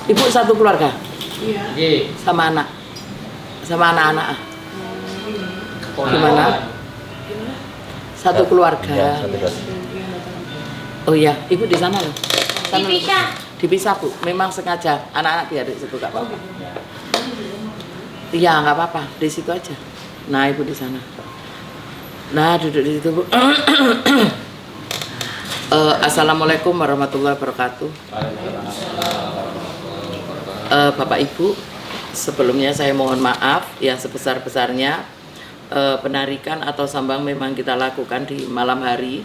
Ibu satu keluarga? Iya. Sama anak? Sama anak-anak? Gimana? Satu keluarga. Ya, satu keluarga. Oh iya, ibu di sana loh. Sana loh. Dipisah. Dipisah Bu, memang sengaja anak-anak biar di situ gak apa-apa. Iya nggak apa-apa, di situ aja. Nah ibu di sana. Nah duduk di situ Bu. Assalamualaikum warahmatullahi wabarakatuh. Bapak Ibu, sebelumnya saya mohon maaf yang sebesar-besarnya. Penarikan atau sambang memang kita lakukan di malam hari.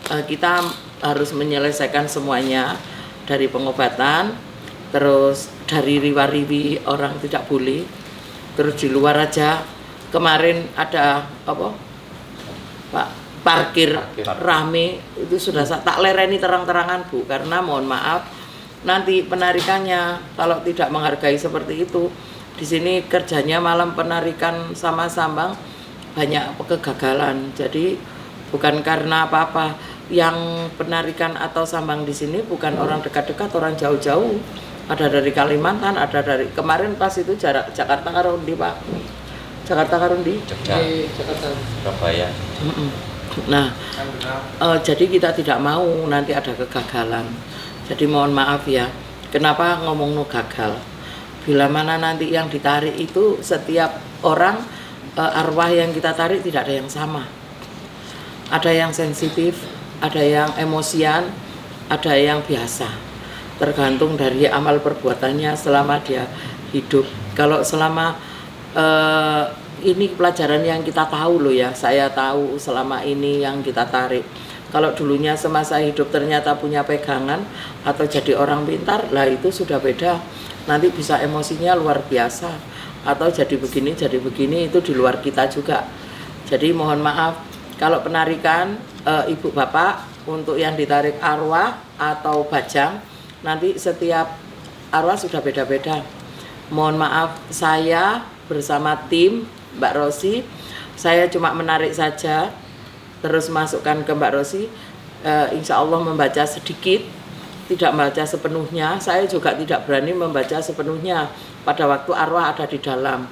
Kita harus menyelesaikan semuanya dari pengobatan, terus dari riwa-riwi orang tidak boleh, terus di luar aja. Kemarin ada apa Pak, parkir rame, itu sudah tak lereni terang-terangan Bu, karena mohon maaf nanti penarikannya kalau tidak menghargai seperti itu, di sini kerjanya malam penarikan sama sambang banyak kegagalan. Jadi bukan karena apa-apa, yang penarikan atau sambang di sini bukan orang dekat-dekat, orang jauh-jauh. Ada dari Kalimantan, ada dari kemarin pas itu jarak Jakarta Karundi Pak. Jakarta Karundi. Jakarta. Surabaya. Nah, jadi kita tidak mau nanti ada kegagalan. Jadi mohon maaf ya. Kenapa ngomong no gagal? Bila mana nanti yang ditarik itu setiap orang arwah yang kita tarik tidak ada yang sama. Ada yang sensitif, ada yang emosian, ada yang biasa. Tergantung dari amal perbuatannya selama dia hidup. Kalau selama ini pelajaran yang kita tahu loh ya, saya tahu selama ini yang kita tarik. Kalau dulunya semasa hidup ternyata punya pegangan atau jadi orang pintar, lah itu sudah beda. Nanti bisa emosinya luar biasa. Atau jadi begini itu di luar kita juga. Jadi mohon maaf kalau penarikan ibu bapak untuk yang ditarik arwah atau bajang, nanti setiap arwah sudah beda-beda. Mohon maaf, saya bersama tim Mbak Rosi, saya cuma menarik saja, terus masukkan ke Mbak Rosi. Insya Allah membaca sedikit, tidak membaca sepenuhnya. Saya juga tidak berani membaca sepenuhnya pada waktu arwah ada di dalam.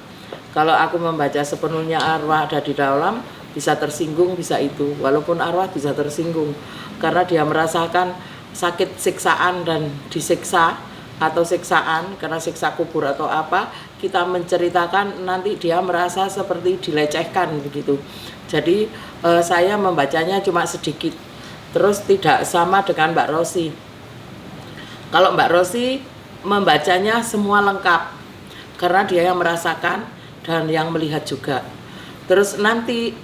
Kalau aku membaca sepenuhnya arwah ada di dalam, bisa tersinggung, bisa itu. Walaupun arwah bisa tersinggung, karena dia merasakan sakit siksaan dan disiksa atau siksaan, karena siksa kubur atau apa, kita menceritakan nanti dia merasa seperti dilecehkan begitu. Jadi saya membacanya cuma sedikit, terus tidak sama dengan Mbak Rosi. Kalau Mbak Rosi membacanya semua lengkap, karena dia yang merasakan dan yang melihat juga. Terus nanti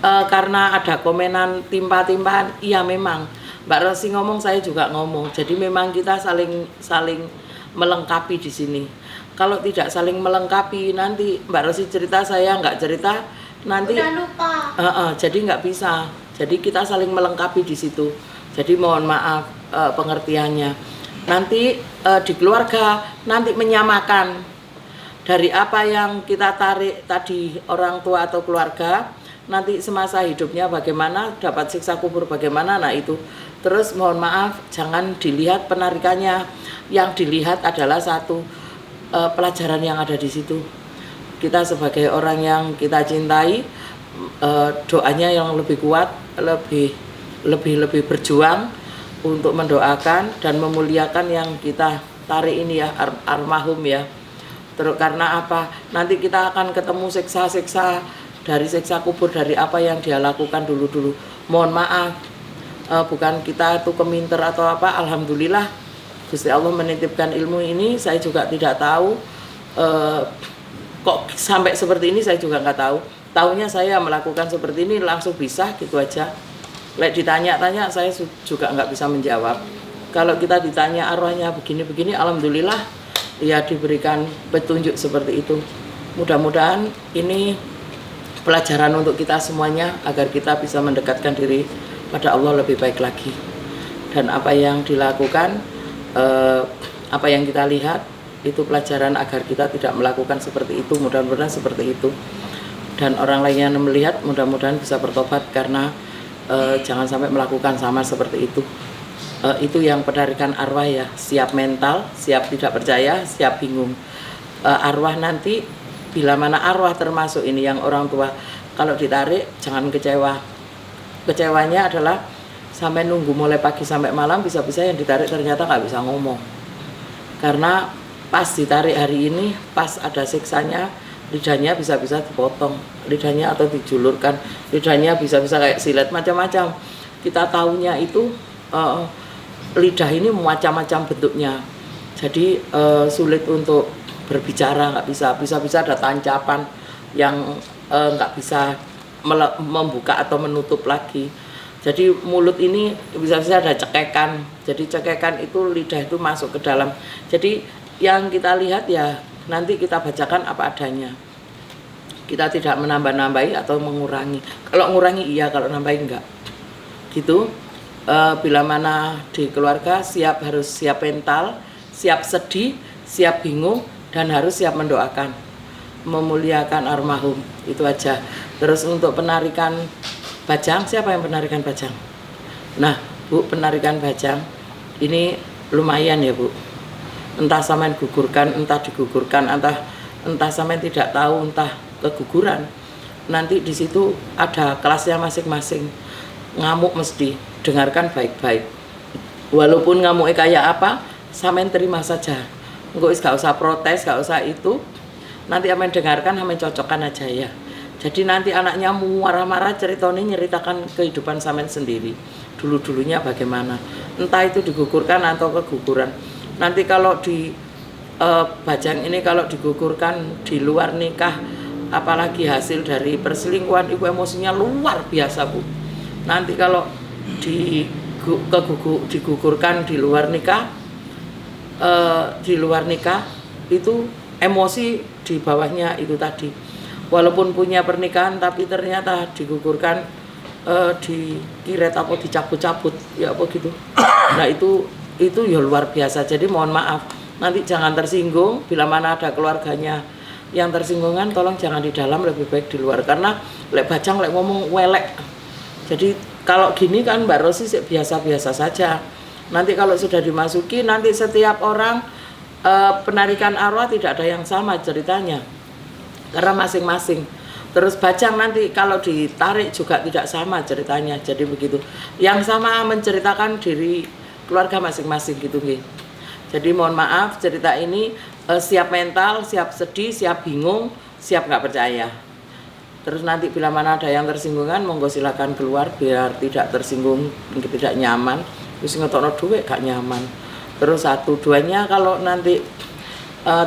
karena ada komenan timpa-timpaan, iya memang Mbak Rosi ngomong, saya juga ngomong. Jadi memang kita saling melengkapi di sini. Kalau tidak saling melengkapi, nanti Mbak Rosi cerita, saya nggak cerita, nanti udah lupa. Jadi nggak bisa. Jadi kita saling melengkapi di situ. Jadi mohon maaf pengertiannya. Nanti di keluarga nanti menyamakan dari apa yang kita tarik tadi orang tua atau keluarga, nanti semasa hidupnya bagaimana, dapat siksa kubur bagaimana, nah itu. Terus mohon maaf, jangan dilihat penarikannya, yang dilihat adalah satu pelajaran yang ada di situ. Kita sebagai orang yang kita cintai, doanya yang lebih kuat, lebih berjuang untuk mendoakan dan memuliakan yang kita tarik ini ya, almarhum ya. Terus karena apa? Nanti kita akan ketemu siksa-siksa dari siksa kubur, dari apa yang dia lakukan dulu-dulu. Mohon maaf, bukan kita tuh keminter atau apa. Alhamdulillah Gusti Allah menitipkan ilmu ini. Saya juga tidak tahu kok sampai seperti ini, saya juga nggak tahu. Taunya saya melakukan seperti ini langsung bisa gitu aja. Lek ditanya-tanya saya juga nggak bisa menjawab. Kalau kita ditanya arwahnya begini-begini, alhamdulillah ya diberikan petunjuk seperti itu. Mudah-mudahan ini pelajaran untuk kita semuanya agar kita bisa mendekatkan diri pada Allah lebih baik lagi. Dan apa yang dilakukan, apa yang kita lihat itu pelajaran agar kita tidak melakukan seperti itu. Mudah-mudahan seperti itu. Dan orang lain yang melihat mudah-mudahan bisa bertobat, karena jangan sampai melakukan sama seperti itu. Itu yang penarikan arwah ya, siap mental, siap tidak percaya, siap bingung. Arwah nanti bila mana arwah termasuk ini yang orang tua, kalau ditarik jangan kecewa. Kecewanya adalah sampai nunggu mulai pagi sampai malam, bisa-bisa yang ditarik ternyata nggak bisa ngomong. Karena pas ditarik hari ini, pas ada siksanya, lidahnya bisa-bisa dipotong, lidahnya atau dijulurkan, lidahnya bisa-bisa kayak silet, macam-macam. Kita tahunya itu lidah ini macam-macam bentuknya, jadi sulit untuk berbicara, nggak bisa ada tancapan yang nggak bisa membuka atau menutup lagi. Jadi mulut ini bisa-bisa ada cekekan, jadi cekekan itu lidah itu masuk ke dalam. Jadi yang kita lihat ya nanti kita bacakan apa adanya, kita tidak menambah-nambahi atau mengurangi. Kalau mengurangi iya, kalau nambahi enggak gitu. Bila mana di keluarga harus siap mental, siap sedih, siap bingung, dan harus siap mendoakan, memuliakan almarhum, itu aja. Terus untuk penarikan bajang, siapa yang penarikan bajang? Nah Bu, penarikan bajang ini lumayan ya Bu, entah sampean gugurkan, entah digugurkan, entah sampean tidak tahu, entah keguguran, nanti di situ ada kelasnya masing-masing. Ngamuk mesti dengarkan baik-baik, walaupun ngamuknya kayak apa, sampean terima saja. Enggak usah protes, gak usah itu. Nanti amen dengarkan, amen cocokkan aja ya. Jadi nanti anaknya marah-marah ceritanya nyeritakan kehidupan sampean sendiri. Dulu-dulunya bagaimana. Entah itu digugurkan atau keguguran. Nanti kalau di bajang ini kalau digugurkan di luar nikah, apalagi hasil dari perselingkuhan, ibu emosinya luar biasa Bu. Nanti kalau digugurkan di luar nikah, itu emosi di bawahnya itu tadi. Walaupun punya pernikahan tapi ternyata digugurkan, dikiret apa dicabut-cabut ya apa gitu. Nah itu ya luar biasa. Jadi mohon maaf, nanti jangan tersinggung. Bila mana ada keluarganya yang tersinggungan, tolong jangan di dalam, lebih baik di luar. Karena lek bajang lek ngomong welek. Jadi kalau gini kan Mbak Rosi biasa-biasa saja. Nanti kalau sudah dimasuki, nanti setiap orang penarikan arwah tidak ada yang sama ceritanya, karena masing-masing. Terus bajang nanti kalau ditarik juga tidak sama ceritanya, jadi begitu. Yang sama menceritakan diri keluarga masing-masing gitu nggih. Jadi mohon maaf, cerita ini siap mental, siap sedih, siap bingung, siap nggak percaya. Terus nanti bila mana ada yang tersinggungan, monggo silakan keluar biar tidak tersinggung, tidak nyaman. Terus ngetokno duit gak nyaman. Terus duanya kalau nanti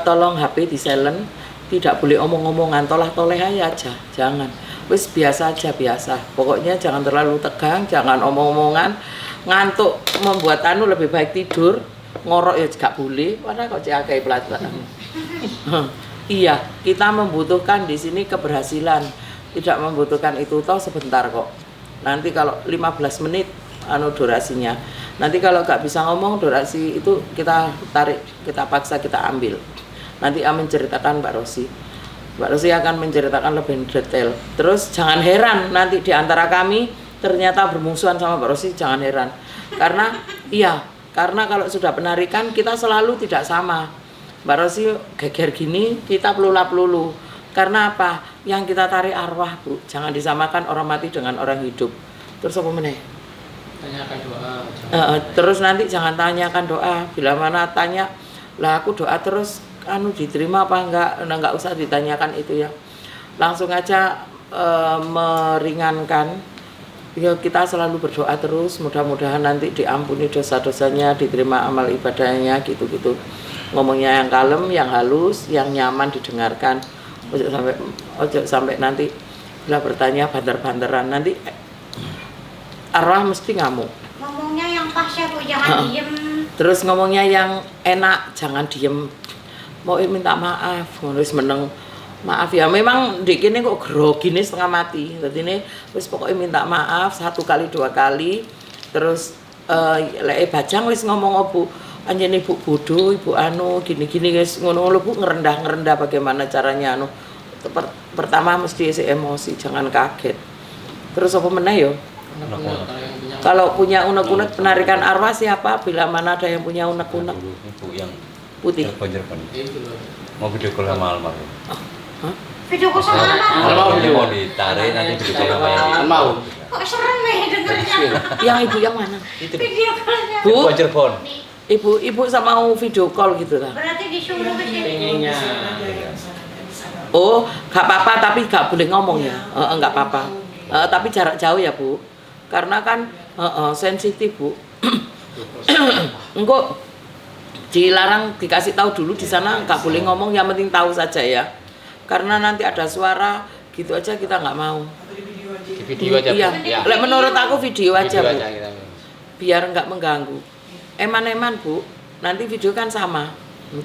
tolong HP di silent, tidak boleh omong-omongan, toleh-toleh aja, jangan. Wis biasa aja, biasa. Pokoknya jangan terlalu tegang, jangan omong-omongan. Ngantuk membuat lebih baik tidur, ngorok ya gak boleh. Padahal kok cek pelajaran. Iya, kita membutuhkan di sini keberhasilan. Tidak membutuhkan itu toh sebentar kok. Nanti kalau 15 menit durasinya. Nanti kalau nggak bisa ngomong, durasi itu kita tarik, kita paksa, kita ambil. Nanti akan menceritakan Mbak Rosi. Mbak Rosi akan menceritakan lebih detail. Terus jangan heran nanti di antara kami ternyata bermusuhan sama Mbak Rosi, jangan heran. Karena kalau sudah penarikan kita selalu tidak sama. Mbak Rosi geger gini, kita pelula-pelulu. Karena apa? Yang kita tarik arwah Bu, jangan disamakan orang mati dengan orang hidup. Terus apa meneh? Tanyakan doa. Terus nanti jangan tanyakan doa. Bila mana tanya, lah aku doa terus diterima apa enggak usah ditanyakan itu ya. Langsung aja meringankan. Ya kita selalu berdoa terus, mudah-mudahan nanti diampuni dosa-dosanya, diterima amal ibadahnya gitu-gitu. Ngomongnya yang kalem, yang halus, yang nyaman didengarkan. Ojo sampai nanti bila bertanya banter-banteran, nanti arwah mesti ngamuk. Ngomongnya yang pas ya Bu, jangan diem. Terus ngomongnya yang enak, jangan diem. Mau minta maaf, harus meneng. Maaf ya, memang di kini kok grogi nih setengah mati. Jadi ini wis pokoknya minta maaf 1 kali 2 kali. Terus bajang wis ngomong Bu, anjene Ibu bodoh, Ibu gini-gini guys, ngono Bu, ngerendah bagaimana caranya Pertama mesti emosi, jangan kaget. Terus apa meneh yo? Kalau yang punya Kalau punya unek-unek penarikan arwah siapa? Bila mana ada yang punya unek-unek? Ibu yang Putih. Cirebon. Itu loh. Mau video call sama almarhum. Hah? Video call sama anak. Mau video. Mau ditarik nanti video call sama yang Mau. Kok serem ya dengernya? Yang ibu yang mana? itu. Video callnya. Bu? Cirebon, Cirebon. Ibu sama mau video call gitu lah. Berarti disuruh ke sini. Pengennya. Oh, gak apa-apa tapi gak boleh ngomong ya. Enggak apa-apa. Tapi jarak jauh ya Bu. Karena kan sensitif Bu. Engkau dilarang dikasih tahu dulu di sana nggak boleh ngomong, yang penting tahu saja ya. Karena nanti ada suara gitu aja kita nggak mau. Di video aja. Iya. Bu. Ya. Lek menurut aku video aja Bu. kita. Biar nggak mengganggu. Eman-eman Bu. Nanti video kan sama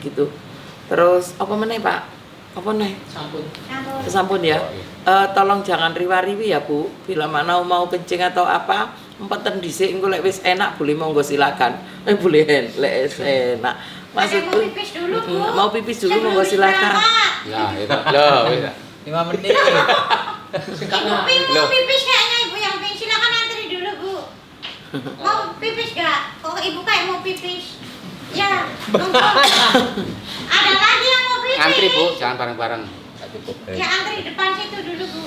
gitu. Terus apa meneh Pak? Apa nih? Sampun. Sampun ya. Tolong jangan riwa-riwi ya Bu. Bila mana mau kencing atau apa, empeten dhisik engko lek wis enak boleh monggo silakan. Boleh lek enak. Maksudku Maksudku mau pipis dulu Bu. mau pipis dulu monggo silakan. Nah, itu. Loh, wis. 5 menit. Ibu mau pipis kayaknya Ibu yang pengen, silakan antri dulu Bu. Mau pipis gak? Kok Ibu kayak mau pipis? Ya, monggo. Ada lagi yang mau pipis? Antri Bu, jangan bareng-bareng. Nggak cukup. Ya antri depan situ dulu Bu.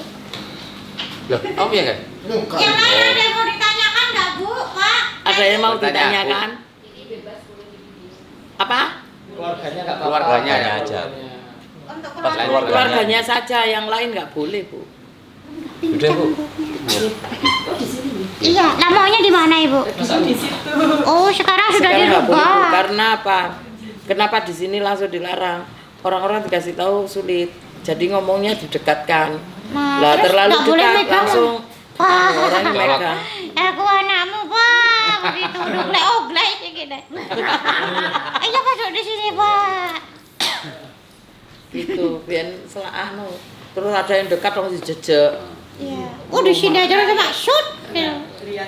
Loh, kamu ya kan? Yang lain ada yang mau ditanyakan nggak Bu, Pak? Ada yang mau Bertanya, ditanyakan? Apa? Keluarganya nggak Keluarganya aja. Untuk Pas keluarga. Keluarganya saja, yang lain nggak boleh Bu. Udah Bu. Iya, lah maunya di mana Ibu? Oh, sekarang sudah Sekarang nggak boleh Bu. dirubah. Karena apa? Kenapa di sini langsung dilarang? Orang-orang dikasih tahu sulit. Jadi ngomongnya didekatkan. Nah, Lah terus terlalu nggak boleh dekat megang. langsung Wah. orang yang megang. Aku anakmu Pak, begitu oglek sih gini. Ayo masuk di sini Pak. Gitu, biar selah anu. Terus ada yang dekat dong dijejek. Iya. Oh di sini aja udah maksud.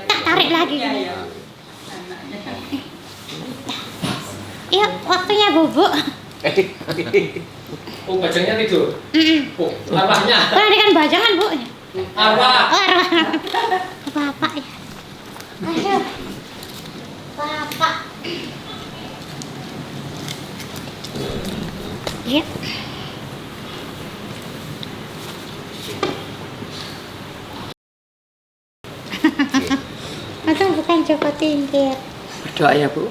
Tak tarik lagi. Iya, waktunya bubuk. Oh, bajangnya tidur. Oh, arwahnya. Perhatikan bajangan Bu. Arwah. Oh, arwah. Bapak ya. Aduh. Bapak. Iya. Itu bukan Joko Tingkir. Berdoa ya Bu.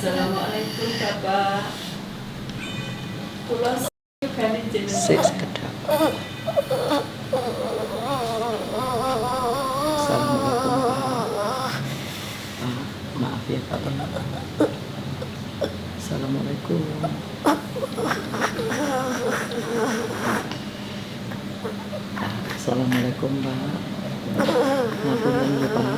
Assalamualaikum Bapak. Kula sugani jenengan. Sik kedap. Assalamualaikum Pak. Maaf ya Bapak. Assalamualaikum. Assalamualaikum Pak. Ngapunten ya Pak.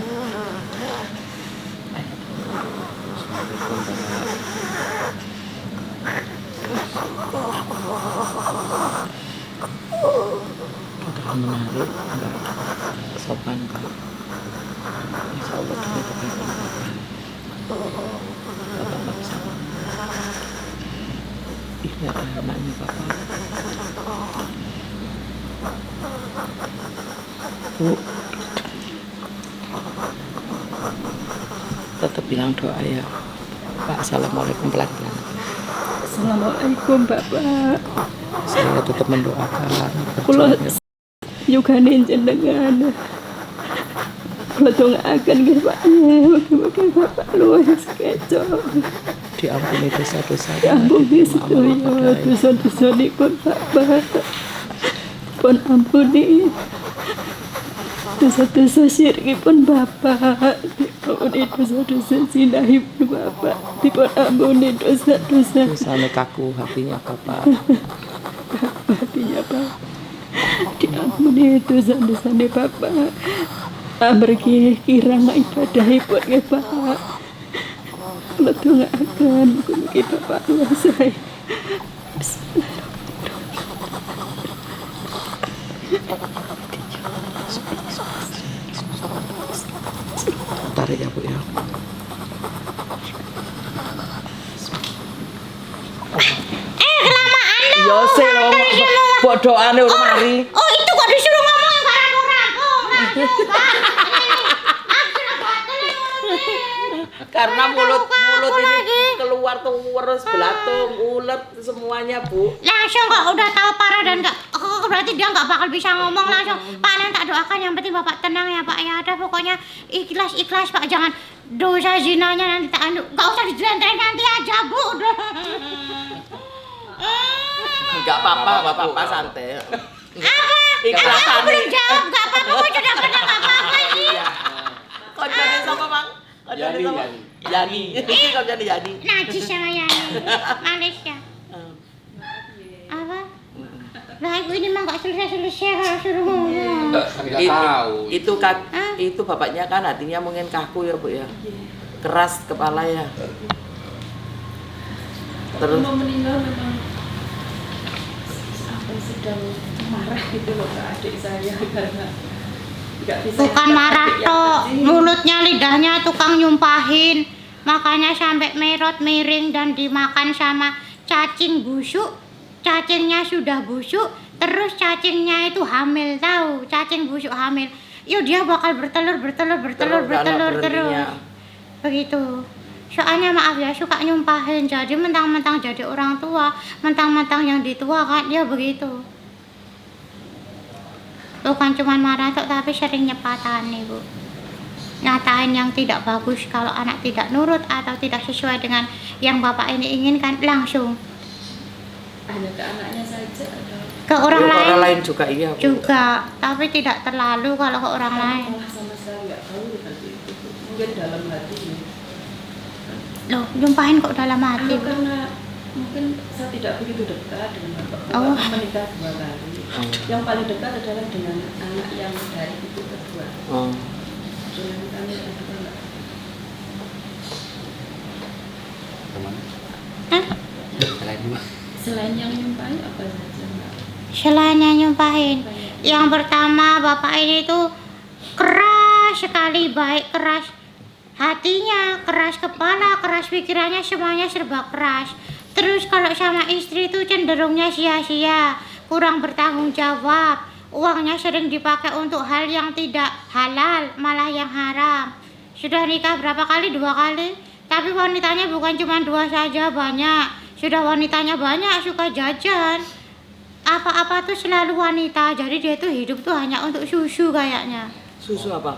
Menarik, enggak sopan Pak. Insya Allah kita kebaikan Bapak nggak bisa ngomong. Ini ada anaknya Bapak. Bu, tetap bilang doa ya. Bapak. Assalamualaikum pelan-pelan. Assalamualaikum Bapak. Saya tetap mendoakan Kula perjuangan yugane jenengan. Kula dongaaken nggih Pak. Mugi-mugi Bapak luwih sekeco. diampuni dosa-dosa. Ampuni sedaya dosa-dosanipun Bapak. Pun ampuni dosa-dosa syirikipun Bapak. Ampuni dosa-dosa zinahipun Bapak. Dipun ampuni dosa-dosa Dosane kaku hatinya Bapak. hatinya Bapak. Diampuni dosa-dosane Bapak. Amargi kirang ibadahipun nggih Pak. Kula dongaaken mugi Bapak luwih. Tarik ya Bu ya. Kelamaan Ya sih lo buat doane urung mari. Oh itu kok disuruh ngomong yang rampung-rampung. Langsung Pak. Aku sudah batal yang Karena mulut Aku ini lagi. keluar tuh terus belatung, ulet semuanya Bu. langsung kok udah tahu parah dan nggak berarti dia nggak bakal bisa ngomong langsung. Pak Nen tak doakan yang penting Bapak tenang ya Pak ya. Ada pokoknya ikhlas Pak, jangan dosa zinanya nanti tak anu. Nggak usah dijelenterin nanti aja Bu. Udah. Enggak apa-apa santai. Apa? Ikhlasan Aku belum jawab nggak apa-apa. Kok sudah pernah nggak apa-apa sih? Kok jadi sama Bang? Kok jadi sama Yani. Ini kok jadi Yani. Najis sama Yani. Malaysia. Apa? Lah ibu ini mah nggak selesai kalau suruh ngomong. Itu bapaknya kan hatinya mungkin kaku ya Bu ya. Keras kepala ya. Terus Mau meninggal memang apa sedang marah gitu loh ke adik saya karena nggak bisa. Bukan marah adik yang tok, kecil. mulutnya lidahnya tukang nyumpahin, makanya sampai merot miring dan dimakan sama cacing busuk. Cacingnya sudah busuk, terus cacingnya itu hamil, tahu? Cacing busuk hamil. Yuk dia bakal bertelur terus. berhentinya. Begitu. Soalnya maaf ya suka nyumpahin, jadi mentang-mentang jadi orang tua, mentang-mentang yang dituakan dia begitu. Bukan cuma marah tok tapi sering nyepatan nih Bu. Ngatain yang tidak bagus kalau anak tidak nurut atau tidak sesuai dengan yang bapak ini inginkan langsung Hanya ke anaknya saja atau ke orang Orang lain lain juga iya Bu. juga, tapi tidak terlalu kalau ke orang lain. malah sama sekali nggak tahu nanti itu mungkin dalam hatinya. Loh, jumpain kok dalam hati Bu? Karena mungkin saya tidak begitu dekat dengan bapak. Oh. Menikah 2 kali. Yang paling dekat adalah dengan anak yang dari ibu kedua. Oh. Dengan kami berdua nggak. Hah? Selain yang nyumpahin apa saja Mbak? Selain yang nyumpahin, yang pertama bapak ini tuh keras sekali, baik keras hatinya, keras kepala, keras pikirannya, semuanya serba keras. Terus kalau sama istri tuh cenderungnya sia-sia, kurang bertanggung jawab, uangnya sering dipakai untuk hal yang tidak halal, malah yang haram. Sudah nikah berapa kali? 2 kali. Tapi wanitanya bukan cuma 2 saja, banyak. Sudah wanitanya banyak, suka jajan. Apa-apa tuh selalu wanita. Jadi dia tuh hidup tuh hanya untuk susu kayaknya. Susu apa?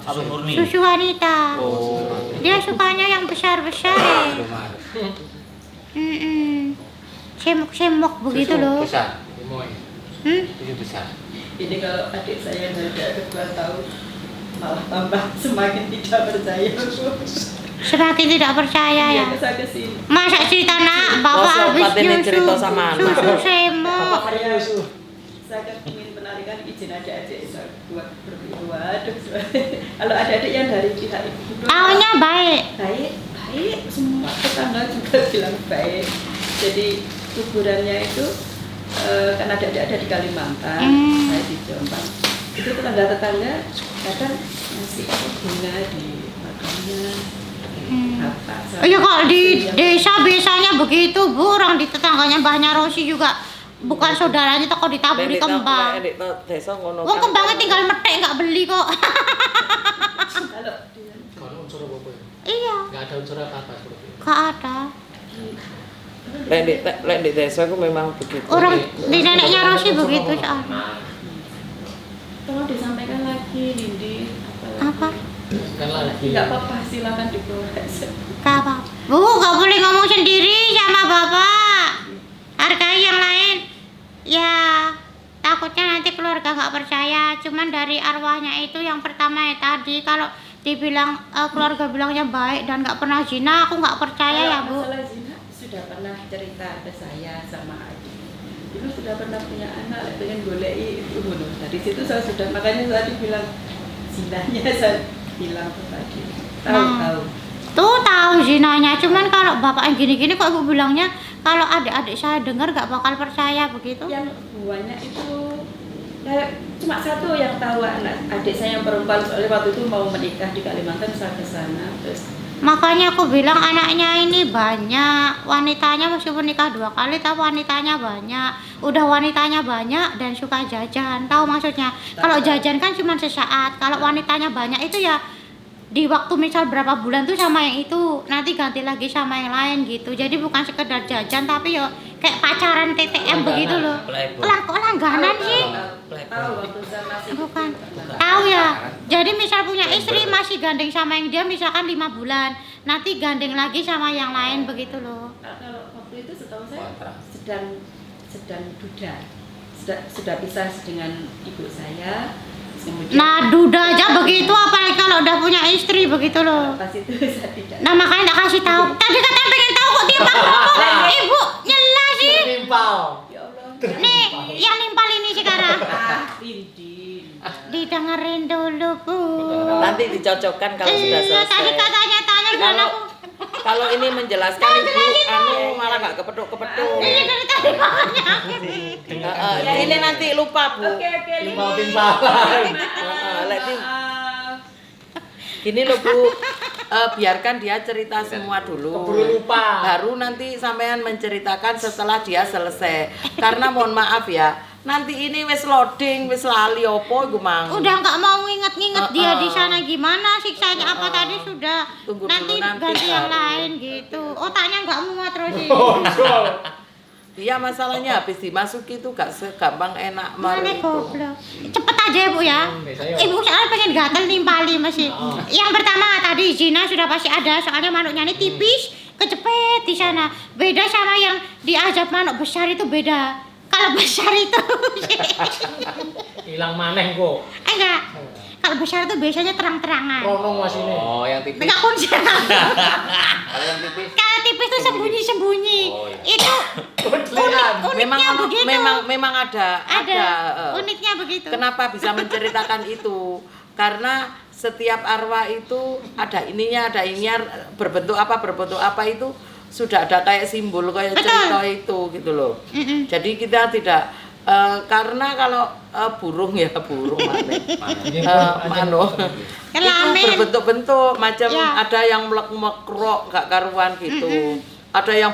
Susu wanita. Oh. Dia sukanya yang besar-besar. Semok begitu loh. Besar. Itu besar. Ini kalau adik saya dari kedua tahun malah tambah semakin tidak percaya. Semakin tidak percaya ya. Iya, saya kesini. Masa cerita nak, bapak Masa habis Pak ini nyusu. cerita sama anak. Susu semok. Saya kan ingin menarikan izin adik-adik saya buat berdua. Aduh, kalau ada adik yang dari pihak ibu Taunya baik. baik, semua tetangga juga bilang baik. Jadi kuburannya itu kan ada di Kalimantan, saya di Jombang. Itu tetangga-tetangga kadang ngasih bunga di makamnya. Oh iya, kalau di desa biasanya begitu Bu, orang di tetangganya Mbahnya Rosi juga bukan saudaranya tuh kok ditaburi kembang. Desa ngono. Wong kembangnya tinggal metek nggak beli kok. Kalau apa ya? Iya, Nggak ada unsur apa-apa seperti itu. gak ada. Lek di desa aku memang begitu. Orang di neneknya Rosi begitu soalnya. Tolong disampaikan lagi, Nindi. Apa? Kan lagi. Nggak apa-apa, silakan diproses. Gak apa. Bu, gak boleh ngomong sendiri sama bapak. Hargai yang lain. Ya, takutnya nanti keluarga gak percaya. Cuman dari arwahnya itu yang pertama ya tadi, kalau dibilang keluarga bilangnya baik dan gak pernah zina, aku gak percaya ya Bu. Masalah zina sudah pernah cerita ke saya sama adik. Dulu sudah pernah punya anak, pengen golei itu bunuh. Dari situ saya sudah, makanya tadi bilang zinanya saya bilang tuh tadi. Tahu. Tuh tahu zinanya, cuman kalau bapak yang gini-gini kok ibu bilangnya kalau adik-adik saya dengar gak bakal percaya begitu. Yang buahnya itu ya, cuma satu yang tahu, anak adik saya yang perempuan, soalnya waktu itu mau menikah di Kalimantan, saya ke sana terus. Makanya aku bilang anaknya ini banyak, wanitanya meskipun nikah 2 kali tapi wanitanya banyak. Udah wanitanya banyak dan suka jajan, tahu maksudnya. Kalau jajan kan cuma sesaat, kalau wanitanya banyak itu ya di waktu misal berapa bulan tuh sama yang itu, nanti ganti lagi sama yang lain gitu. Jadi bukan sekedar jajan tapi yo kayak pacaran TTM begitu loh. Kok langganan sih? Tahu waktu saya masih Bukan. kecil. Tahu ya. Jadi misal punya istri masih gandeng sama yang dia misalkan 5 bulan, nanti gandeng lagi sama yang lain begitu loh. Kalau waktu itu setahu saya sedang duda, sudah pisah dengan ibu saya. Kemudian, Nah, duda aja begitu apalagi kalau udah punya istri begitu loh. pas itu saya tidak. Nah, makanya tak kasih tahu. Tadi katanya pengen tahu kok timpal. Ibu nyela sih. Timpal. Ya Allah. Nih, yang nimpal ini sekarang. Rindin. Didengerin dulu, Bu. Nanti dicocokkan kalau sudah Iya, tadi selesai. katanya tanya dan Kalau aku. kalau ini menjelaskan ibu malah nggak kepeduk-kepeduk. Iya, dari tadi makanya aku. Ini nanti lupa Bu. Oke. Timpal-timpalan. Lek tim- Maaf. Gini loh Bu, biarkan dia cerita semua dulu. Keburu lupa. Baru nanti sampean menceritakan setelah dia selesai. Karena mohon maaf ya, nanti ini wis loading, wis lali opo iku mang. Udah nggak mau nginget-nginget dia di sana gimana siksanya apa tadi sudah. Tunggu Nanti dulu, nanti ganti yang baru. lain gitu. Otaknya nggak muat terus sih. Iya masalahnya habis dimasuki itu gak segampang enak Mana itu. goblok. Cepet aja ya Bu ya. Saya. Ibu soalnya pengen gatel nimpali masih. Yang pertama tadi zina sudah pasti ada soalnya manuknya ini tipis, kecepet di sana. Beda sama yang diajak manuk besar itu beda. Kalau besar itu Hilang maneh kok. enggak. Kalau besar itu biasanya terang-terangan. Ronong mas ini. Oh, yang tipis. Enggak kunci. Kalau yang tipis. Kalau tipis itu sembunyi-sembunyi. Oh, iya. Itu uniknya begitu. Memang ada Uniknya begitu. Kenapa bisa menceritakan itu? Karena setiap arwah itu ada ininya berbentuk apa itu sudah ada kayak simbol kayak Betul. cerita itu gitu loh. Jadi kita tidak karena kalau burung itu Kelamin. berbentuk-bentuk macam Ya. ada yang mekrok gak karuan gitu. Ada yang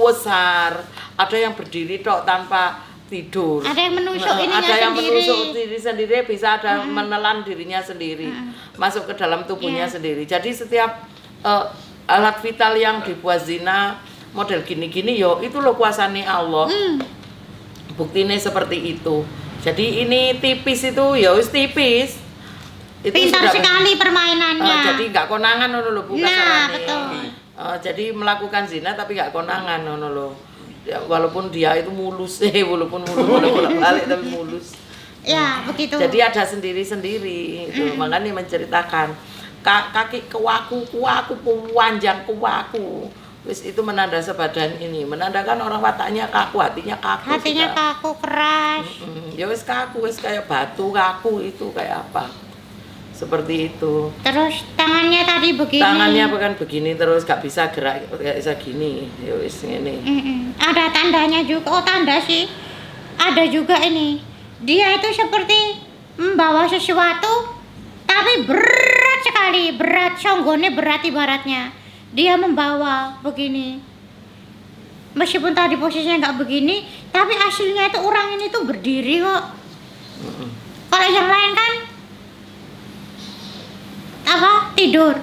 besar, ada yang berdiri tok tanpa tidur. Ada yang menusuk ininya ada yang sendiri. menusuk diri sendiri, bisa ada menelan dirinya sendiri, masuk ke dalam tubuhnya Iya. sendiri. Jadi setiap alat vital yang dibuat zina model gini-gini yo itu lo kuasane Allah. Buktinya seperti itu. Jadi ini tipis itu ya wis tipis. Itu Pintar sudah- sekali permainannya. jadi nggak konangan ngono lho Bu Nah, kasarane. betul. Jadi melakukan zina tapi nggak konangan ngono lho. Ya, walaupun dia itu mulus walaupun bolak-balik tapi mulus. Ya, begitu. Jadi ada sendiri-sendiri itu. Makanya menceritakan kaki kuaku panjang kuaku. Wis itu menanda sebadan ini, menandakan orang wataknya kaku, hatinya kaku. Hatinya sudah. kaku keras. Ya wis kaku, wis kayak batu kaku itu kayak apa? Seperti itu. Terus tangannya tadi begini. Tangannya bukan begini terus gak bisa gerak kayak bisa gini. Ya wis ngene. Ada tandanya juga. Oh, tanda sih. Ada juga ini. Dia itu seperti membawa sesuatu tapi berat sekali, berat, songgone berat ibaratnya. Dia membawa begini. Meskipun tadi posisinya nggak begini, tapi hasilnya itu orang ini tuh berdiri kok. Kalau yang lain kan apa tidur,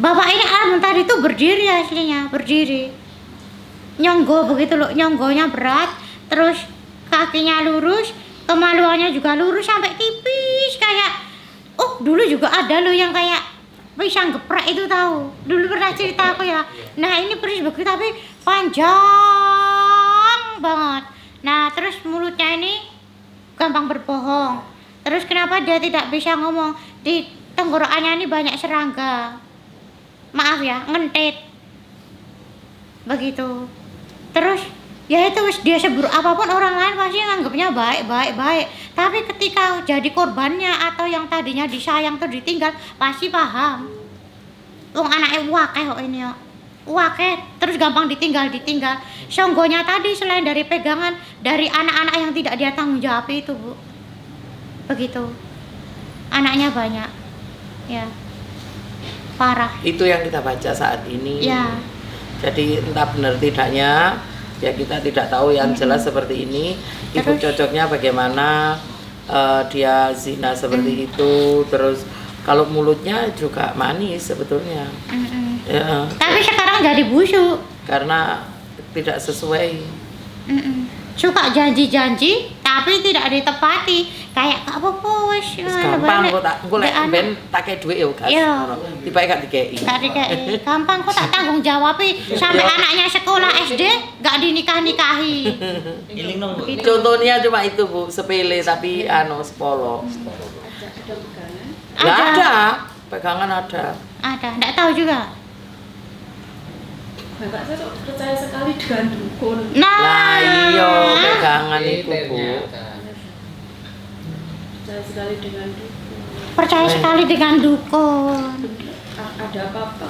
Bapak ini Armentar itu berdiri aslinya, berdiri. Nyonggo begitu loh, nyonggonya berat, terus kakinya lurus, kemaluannya juga lurus sampai tipis kayak dulu juga ada loh yang kayak pisang geprek itu tahu. Dulu pernah cerita aku ya. Nah, ini persis begitu tapi panjang banget. Nah, terus mulutnya ini gampang berbohong. Terus kenapa dia tidak bisa ngomong? Di tenggorokannya ini banyak serangga. Maaf ya, ngentit. Begitu. Terus ya itu dia seburuk apapun orang lain pasti nganggapnya baik. Tapi ketika jadi korbannya atau yang tadinya disayang tuh ditinggal, pasti paham. Wong anaknya wakeh kok ini ya. Wakeh, terus gampang ditinggal. Songgonya tadi selain dari pegangan dari anak-anak yang tidak dia tanggung jawab itu, Bu. Begitu. Anaknya banyak. Ya. Parah. Itu yang kita baca saat ini. Ya. Jadi entah benar tidaknya ya kita tidak tahu, yang jelas seperti ini. Ibu Terus? cocoknya bagaimana, dia zina seperti itu, terus kalau mulutnya juga manis sebetulnya. Ya, Tapi sekarang jadi busuk. karena tidak sesuai. Suka janji-janji tapi tidak ditepati. Kayak gak apa-apa wis. Gampang kok tak ben tak kei dhuwit ya gas. Iya. Tiba gak dikei. Gak dikei. Gampang kok tak tanggung jawabi sampai anaknya sekolah SD gak dinikah-nikahi. Iling nong. Bu. Contohnya cuma itu, Bu, sepele tapi sepolo. Ada pegangan. Ya ada, pegangan ada. Ada, enggak tahu juga. Bapak saya kok percaya sekali dengan dukun. Lah iya, pegangan itu, Bu. Percaya sekali dengan dukun. Percaya sekali dengan dukun. Ada apa-apa?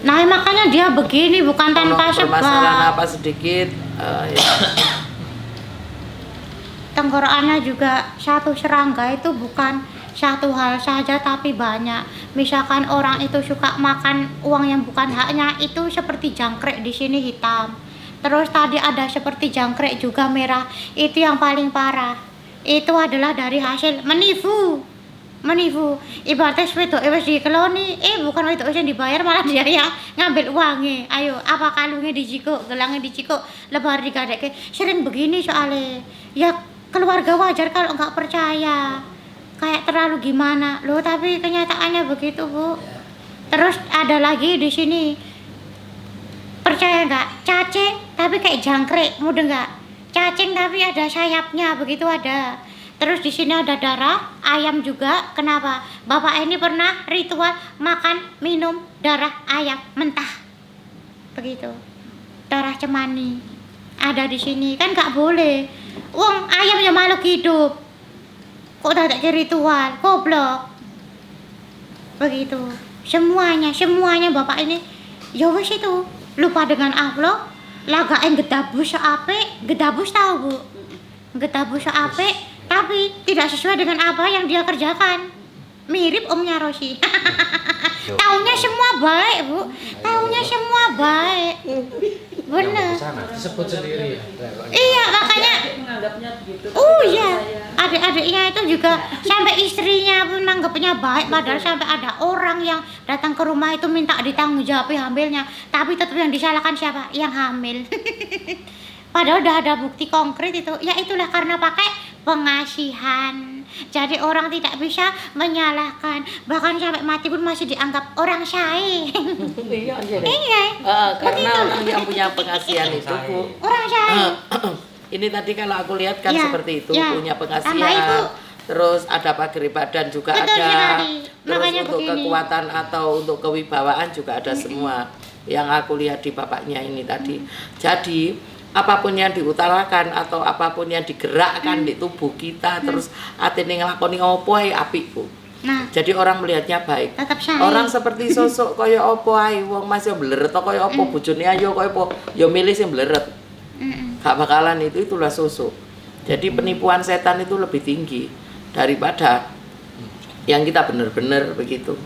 Nah, makanya dia begini bukan tanpa Kalau permasalahan sebab. apa sedikit, ya. Tenggorokannya juga satu serangga itu bukan satu hal saja tapi banyak. Misalkan orang itu suka makan uang yang bukan haknya, itu seperti jangkrik di sini hitam. Terus tadi ada seperti jangkrik juga merah. Itu yang paling parah. Itu adalah dari hasil menipu. Ibaratnya wedok wis dikeloni, bukan wedok wis dibayar malah dia yang ngambil uangnya. Ayo, apa kalungnya dicikuk, gelangnya dicikuk, lebar digadekke. Sering begini soalnya. Ya keluarga wajar kalau nggak percaya. Kayak terlalu gimana loh, tapi kenyataannya begitu, Bu. Terus ada lagi di sini, percaya nggak, cacing tapi kayak jangkrik, mudah nggak? Cacing tapi ada sayapnya, begitu ada. Terus di sini ada darah ayam juga. Kenapa? Bapak ini pernah ritual makan minum darah ayam mentah, begitu. Darah cemani ada di sini, kan nggak boleh. Wong ayamnya makhluk hidup. Kok tak ritual, goblok. Begitu. Semuanya Bapak ini ya wis itu, lupa dengan Allah. Lagaen gedabus apik, gedabus tahu, Bu? Gedabus apik tapi tidak sesuai dengan apa yang dia kerjakan. Mirip omnya Rosi. Taunya semua baik, Bu. Taunya semua baik. Bener. Disebut sendiri ya. Iya, makanya Adik menganggapnya begitu. iya, adik-adiknya itu juga sampai istrinya pun nanggepnya baik, padahal sampai ada orang yang datang ke rumah itu minta ditanggung jawab hamilnya, tapi tetap yang disalahkan siapa? Yang hamil. Padahal udah ada bukti konkret itu. Ya itulah karena pakai pengasihan. Jadi orang tidak bisa menyalahkan, bahkan sampai mati pun masih dianggap orang syai. Iya, jadi. Iya. Karena orang yang punya pengasihan itu, Bu. Orang syai. Ini tadi kalau aku lihat kan Ya, seperti itu, ya. punya Tambah itu. pengasihan. Terus ada pagari badan juga Betul ada. sekali. Terus Makanya untuk begini. kekuatan atau untuk kewibawaan juga ada semua. Yang aku lihat di bapaknya ini tadi. Jadi apapun yang diutarakan atau apapun yang digerakkan di tubuh kita, terus atine nglakoni opo ae apik, Bu. Nah, Jadi orang melihatnya baik. tetap syai. Orang seperti sosok kaya opo ae, wong masih bleret kaya opo, bojone ayo kaya opo, ya milih sing bleret. Gak bakalan itulah sosok. Jadi penipuan setan itu lebih tinggi daripada yang kita benar-benar begitu.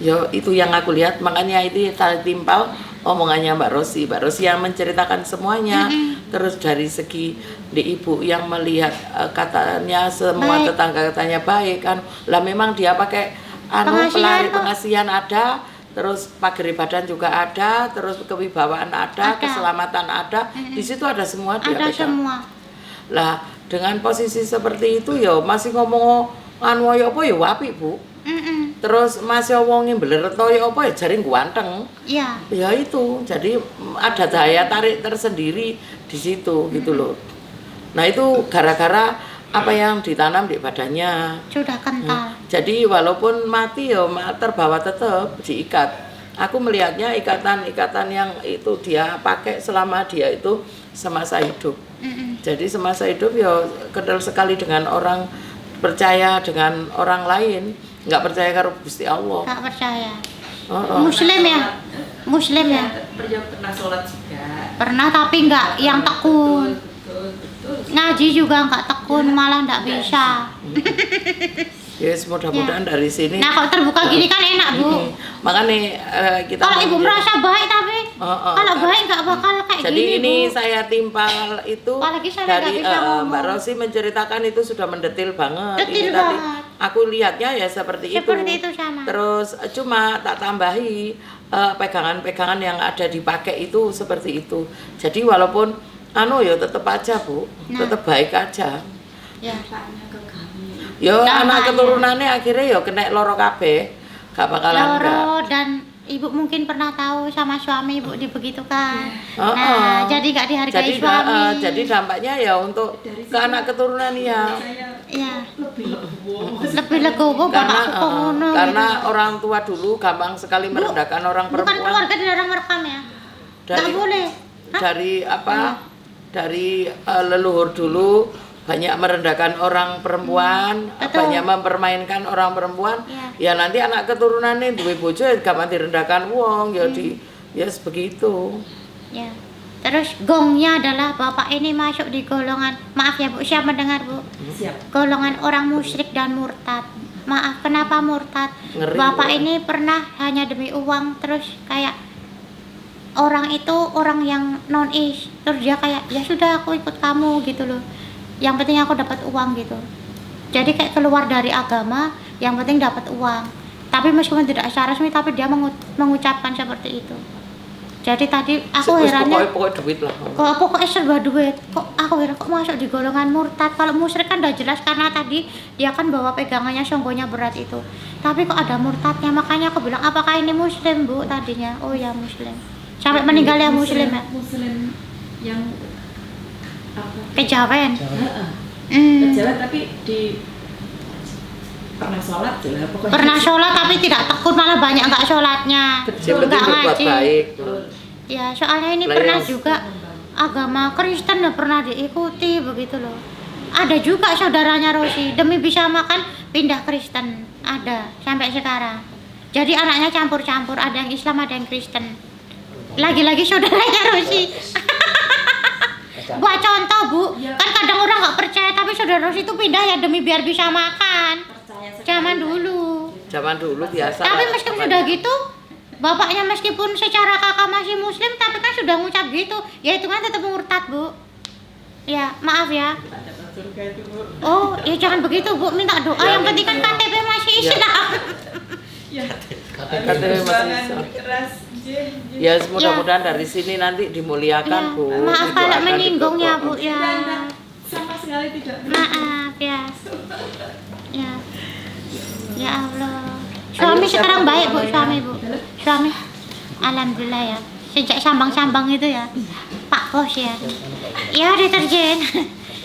Ya itu yang aku lihat, makanya itu timpal omongannya Mbak Rosi yang menceritakan semuanya. Terus dari segi di ibu yang melihat katanya semua Baik. tetangga katanya baik kan, lah memang dia pakai Pengasihan pelari kok. pengasihan ada, terus pagari badan juga ada, terus kewibawaan ada, Ada. keselamatan ada. Di situ ada semua dia Ada pegang. semua. Lah, dengan posisi seperti itu ya masih ngomong anu ya apa ya apik, Bu. Terus masih ngomongin beler to ya apa ya jaring ganteng. Iya. Ya itu. Jadi ada daya tarik tersendiri di situ gitu loh. Nah, itu gara-gara apa yang ditanam di badannya. Sudah kental. Jadi walaupun mati ya terbawa tetap diikat. Aku melihatnya ikatan-ikatan yang itu dia pakai selama dia itu semasa hidup. Jadi semasa hidup ya kental sekali dengan orang, percaya dengan orang lain, nggak percaya karo Gusti Allah. Gak percaya. Oh. Muslim ya? Muslim ya? Pernah sholat juga. Pernah tapi nggak yang tekun. Betul. Ngaji juga nggak tekun, malah nggak bisa. Yes, mudah-mudahan dari sini. Nah, kalau terbuka gini kan enak, Bu. Makanya kita Kalau Ibu mau- merasa baik tapi kalau kan. baik nggak bakal kayak Jadi gini, ini Bu. saya timpal itu Apalagi saya dari nggak bisa ngomong. Mbak Rosi menceritakan itu sudah mendetil banget. Detil Ini tadi banget. aku lihatnya ya seperti Seperti itu sama. Terus cuma tak tambahi pegangan-pegangan yang ada dipakai itu seperti itu. Jadi walaupun anu ya tetap aja, Bu. Nah. Tetap baik aja. Ya. Tanya ke kami. Yo Nah, anak makanya. keturunannya akhirnya yo kena loro kabeh. Gak bakalan enggak. Loro dan Ibu mungkin pernah tahu sama suami Ibu dibegitukan. Oh, Nah, oh. jadi nggak dihargai Jadi suami. jadi dampaknya ya untuk ke anak keturunan ya. Saya ya. lebih legowo. Lebih legowo Karena bapak suka ngono karena gitu. orang tua dulu gampang sekali merendahkan orang Bukan perempuan keluarga dilarang merekam ya? Nggak boleh. Hah? dari apa dari leluhur dulu banyak merendahkan orang perempuan, Betul. banyak mempermainkan orang perempuan. Iya. Ya nanti anak keturunannya duwe bojo ya gampang direndahkan wong ya ya begitu. Ya. Terus gongnya adalah bapak ini masuk di golongan, maaf ya Bu, siap mendengar Bu? Siap. Golongan orang musyrik dan murtad. Maaf, kenapa murtad? Ngeri, Bapak Bu. ini pernah hanya demi uang terus kayak orang itu orang yang non-is, terus dia kayak ya sudah aku ikut kamu gitu loh. Yang penting aku dapat uang gitu. Jadi kayak keluar dari agama, yang penting dapat uang. Tapi meskipun tidak secara resmi, tapi dia mengucapkan seperti itu. Jadi tadi aku Wis herannya pokoknya duit lah. kok pokoknya serba duit, kok aku heran kok masuk di golongan murtad. Kalau musyrik kan udah jelas karena tadi dia kan bawa pegangannya songgonya berat itu, tapi kok ada murtadnya. Makanya aku bilang apakah ini muslim Bu tadinya. Oh ya muslim, sampai meninggal ya muslim ya. Muslim yang apa? Kejawen. Heeh. Hmm. Kejawen tapi di pernah sholat lah pokoknya. Pernah sholat tapi tidak tekun, malah banyak nggak sholatnya, Yang penting nggak berbuat ngaji. baik. Ya soalnya ini Lah, pernah yang- juga agama Kristen udah pernah diikuti begitu loh. Ada juga saudaranya Rosi demi bisa makan pindah Kristen, ada sampai sekarang. Jadi anaknya campur-campur, ada yang Islam ada yang Kristen. Lagi-lagi saudaranya Rosi. Buat contoh Bu, kan kadang orang nggak percaya tapi saudara Rosi itu pindah ya demi biar bisa makan. Percaya sekali. Zaman dulu. Zaman dulu biasa. Tapi meskipun sudah gitu, bapaknya meskipun secara kakak masih muslim, tapi kan sudah ngucap gitu, ya itu kan tetap murtad Bu. Ya maaf ya. Ada surga itu Bu. Oh ya jangan begitu Bu, minta doa. Ya, Yang penting kan KTP masih Ya. Islam. Ya. KTP masih Perjuangan Islam. keras. Ya mudah-mudahan dari sini nanti dimuliakan Ya, Bu. maaf Itu kalau akan menyinggung ya dipokok. Bu ya. Dan sama sekali tidak. Maaf ya. Ya. Ya Allah. Suami sekarang baik Bu, suami Bu. Suami. Alhamdulillah ya. Sejak sambang-sambang itu ya. Pak Bos ya. Ya deterjen.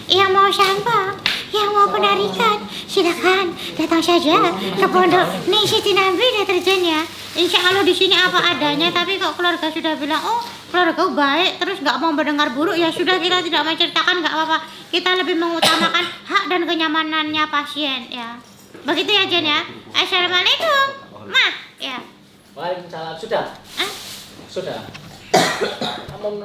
Yang mau sambang, yang mau penarikan, silakan datang saja ke pondok nih Siti Nabi deterjen ya. Insya Allah di sini apa adanya. Tapi kok keluarga sudah bilang, oh keluarga baik, terus nggak mau mendengar buruk, ya sudah kita tidak menceritakan nggak apa-apa. Kita lebih mengutamakan hak dan kenyamanannya pasien ya. Begitu ya Jen ya. Assalamualaikum. Ma, ya. Waalaikumsalam. Sudah? Ah? Sudah. Kamu